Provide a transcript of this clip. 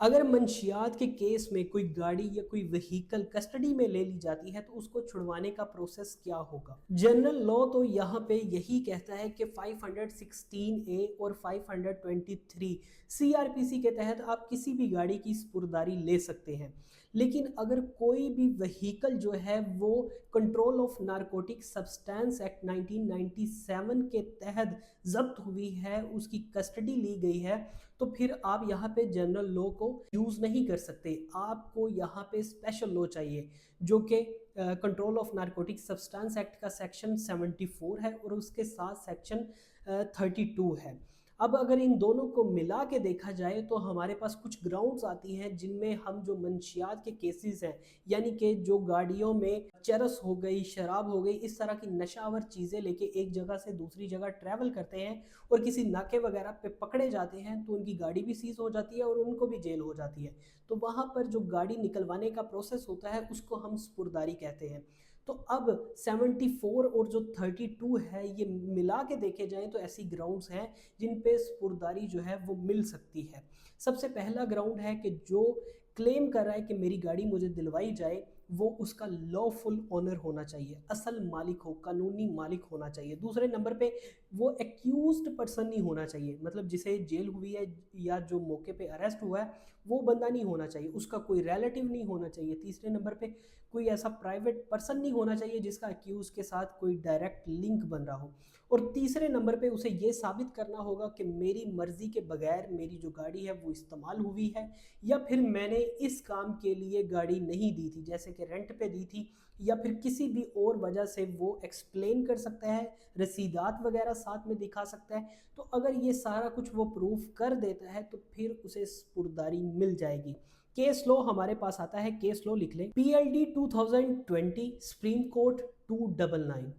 अगर मंशियात के केस में कोई गाड़ी या कोई व्हीकल कस्टडी में ले ली जाती है तो उसको छुड़वाने का प्रोसेस क्या होगा। जनरल लॉ तो यहाँ पे यही कहता है कि 516A और 523 सीआरपीसी के तहत आप किसी भी गाड़ी की स्पुर्दारी ले सकते हैं। लेकिन अगर कोई भी व्हीकल जो है वो control of narcotic substance act 1997 के तहत जब्त हुई है, उसकी कस्टडी ली गई है, तो फिर आप यहाँ पे जनरल लॉ को यूज़ नहीं कर सकते। आपको यहाँ पे स्पेशल लॉ चाहिए जो कि control of narcotic substance act का सेक्शन 74 है और उसके साथ सेक्शन 32 है। अब अगर इन दोनों को मिला के देखा जाए तो हमारे पास कुछ ग्राउंड्स आती हैं जिनमें हम जो मंशियात के केसेस हैं, यानी कि जो गाड़ियों में चरस हो गई, शराब हो गई, इस तरह की नशावर चीज़ें लेके एक जगह से दूसरी जगह ट्रैवल करते हैं और किसी नाके वगैरह पे पकड़े जाते हैं तो उनकी गाड़ी भी सीज हो जाती है और उनको भी जेल हो जाती है। तो वहाँ पर जो गाड़ी निकलवाने का प्रोसेस होता है उसको हम स्पुर्दारी कहते हैं। तो अब 74 और जो 32 है ये मिला के देखे जाएं तो ऐसी ग्राउंड्स हैं जिन पे स्पुर्दारी जो है वो मिल सकती है। सबसे पहला ग्राउंड है कि जो क्लेम कर रहा है कि मेरी गाड़ी मुझे दिलवाई जाए वो उसका लॉफुल ओनर होना चाहिए, असल मालिक हो, कानूनी मालिक होना चाहिए। दूसरे नंबर पे वो एक्यूज्ड पर्सन नहीं होना चाहिए, मतलब जिसे जेल हुई है या जो मौके पे अरेस्ट हुआ है वो बंदा नहीं होना चाहिए, उसका कोई रिलेटिव नहीं होना चाहिए। तीसरे नंबर पे कोई ऐसा प्राइवेट पर्सन नहीं होना चाहिए जिसका एक्यूज के साथ कोई डायरेक्ट लिंक बन रहा हो। और तीसरे नंबर पे उसे ये साबित करना होगा कि मेरी मर्जी के बगैर मेरी जो गाड़ी है वो इस्तेमाल हुई है, या फिर मैंने इस काम के लिए गाड़ी नहीं दी थी, जैसे कि रेंट पे दी थी, या फिर किसी भी और वजह से वो एक्सप्लेन कर सकता है, रसीदात वगैरह साथ में दिखा सकता है। तो अगर ये सारा कुछ वो प्रूफ कर देता है तो फिर उसे स्पुर्दारी मिल जाएगी। केस लॉ हमारे पास आता है, केस लॉ लिख लें, PLD 2020 सुप्रीम कोर्ट 299।